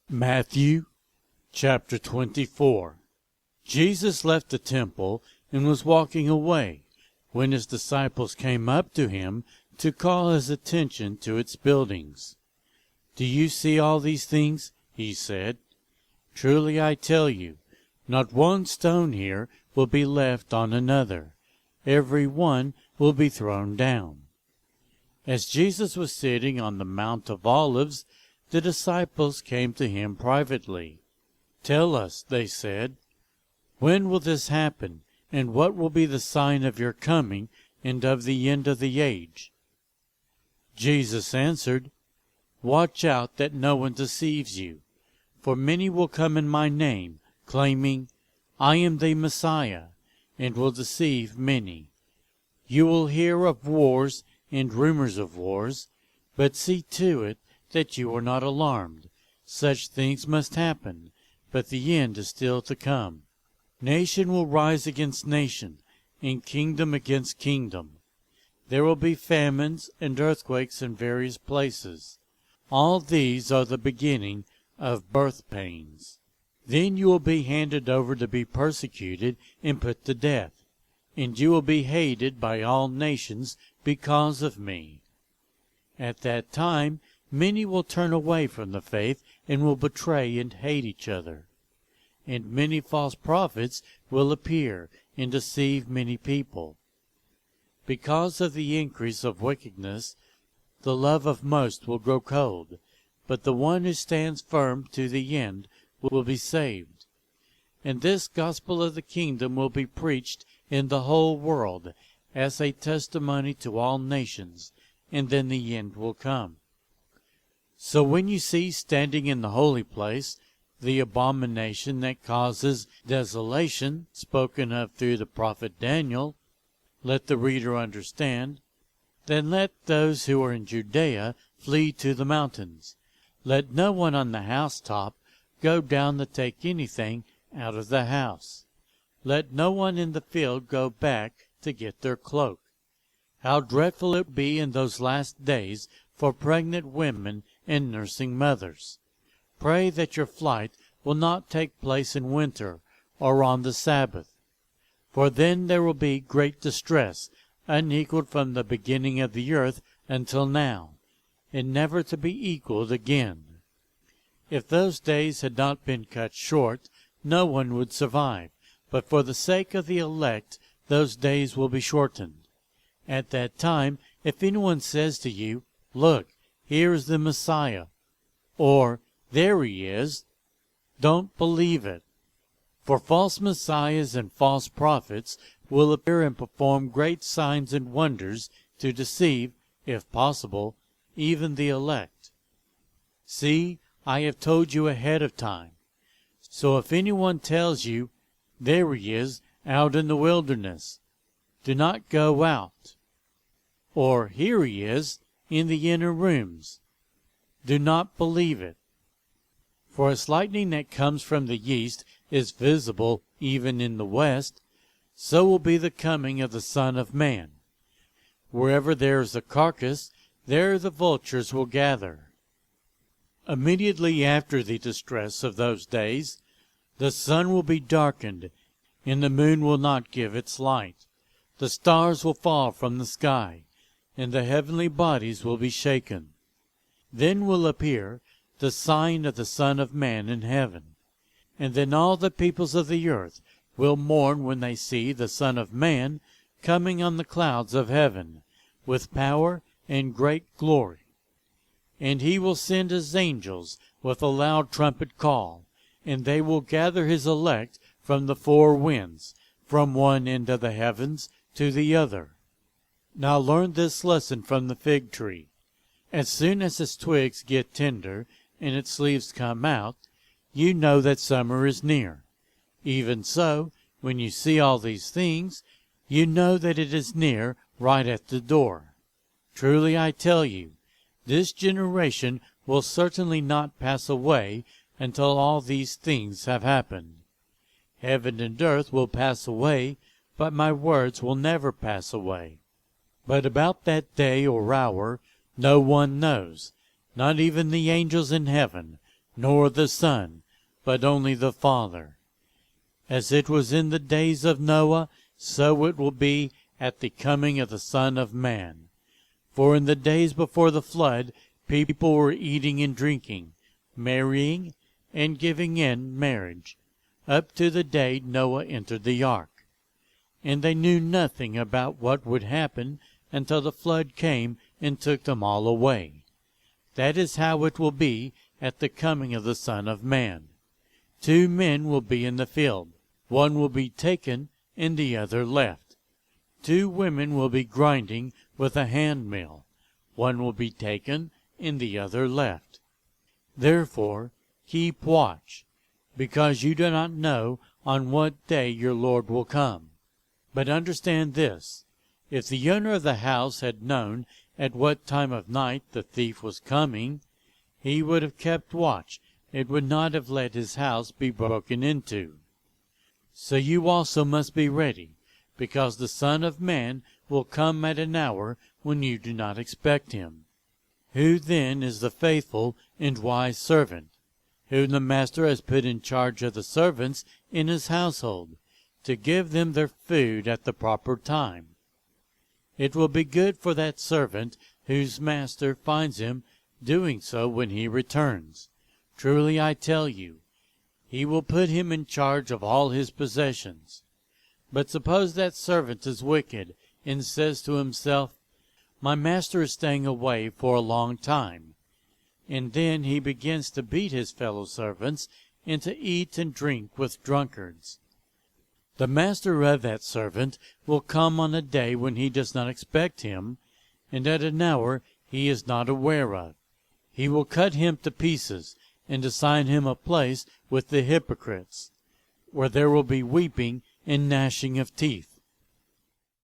Matthew chapter 24. Jesus left the temple and was walking away, when his disciples came up to him to call his attention to its buildings. "Do you see all these things?" he said. "Truly I tell you, not one stone here will be left on another. Every one will be thrown down." As Jesus was sitting on the Mount of Olives, the disciples came to him privately. "Tell us," they said, "when will this happen, and what will be the sign of your coming and of the end of the age?" Jesus answered, "Watch out that no one deceives you, for many will come in my name, claiming, 'I am the Messiah,' and will deceive many. You will hear of wars and rumors of wars, but see to it that you are not alarmed. Such things must happen, but the end is still to come. Nation will rise against nation, and kingdom against kingdom. There will be famines and earthquakes in various places. All these are the beginning of birth pains. Then you will be handed over to be persecuted and put to death, and you will be hated by all nations because of me. At that time many will turn away from the faith and will betray and hate each other. And many false prophets will appear and deceive many people. Because of the increase of wickedness, the love of most will grow cold, but the one who stands firm to the end will be saved. And this gospel of the kingdom will be preached in the whole world as a testimony to all nations, and then the end will come. So when you see standing in the holy place the abomination that causes desolation spoken of through the prophet Daniel, let the reader understand. Then let those who are in Judea flee to the mountains. Let no one on the housetop go down to take anything out of the house. Let no one in the field go back to get their cloak. How dreadful it will be in those last days for pregnant women and nursing mothers. Pray that your flight will not take place in winter or on the Sabbath, for then there will be great distress, unequaled from the beginning of the earth until now, and never to be equaled again. If those days had not been cut short, no one would survive, but for the sake of the elect those days will be shortened. At that time, if anyone says to you, 'Look, here is the Messiah,' or 'There he is,' don't believe it. For false messiahs and false prophets will appear and perform great signs and wonders to deceive, if possible, even the elect. See, I have told you ahead of time. So if anyone tells you, 'There he is, out in the wilderness,' do not go out. Or 'Here he is, in the inner rooms,' do not believe it. For as lightning that comes from the east is visible even in the west, so will be the coming of the Son of Man. Wherever there is a carcass, there the vultures will gather." Immediately after the distress of those days, the sun will be darkened, and the moon will not give its light. The stars will fall from the sky, and the heavenly bodies will be shaken. Then will appear the sign of the Son of Man in heaven. And then all the peoples of the earth will mourn when they see the Son of Man coming on the clouds of heaven, with power and great glory. And he will send his angels with a loud trumpet call, and they will gather his elect from the four winds, from one end of the heavens to the other. Now learn this lesson from the fig tree. As soon as its twigs get tender and its leaves come out, you know that summer is near. Even so, when you see all these things, you know that it is near, right at the door. Truly I tell you, this generation will certainly not pass away until all these things have happened. Heaven and earth will pass away, but my words will never pass away. But about that day or hour no one knows, not even the angels in heaven, nor the Son, but only the Father. As it was in the days of Noah, so it will be at the coming of the Son of Man. For in the days before the flood, people were eating and drinking, marrying, and giving in marriage, up to the day Noah entered the ark. And they knew nothing about what would happen until the flood came and took them all away. That is how it will be at the coming of the Son of Man. 2 men will be in the field. One will be taken and the other left. 2 women will be grinding with a handmill. One will be taken and the other left. Therefore keep watch, because you do not know on what day your Lord will come. But understand this, if the owner of the house had known at what time of night the thief was coming, he would have kept watch, and would not have let his house be broken into. So you also must be ready, because the Son of Man will come at an hour when you do not expect him. Who then is the faithful and wise servant, whom the master has put in charge of the servants in his household, to give them their food at the proper time? It will be good for that servant whose master finds him doing so when he returns. Truly I tell you, he will put him in charge of all his possessions. But suppose that servant is wicked, and says to himself, "My master is staying away for a long time," and then he begins to beat his fellow servants, and to eat and drink with drunkards. The master of that servant will come on a day when he does not expect him, and at an hour he is not aware of. He will cut him to pieces, and assign him a place with the hypocrites, where there will be weeping and gnashing of teeth.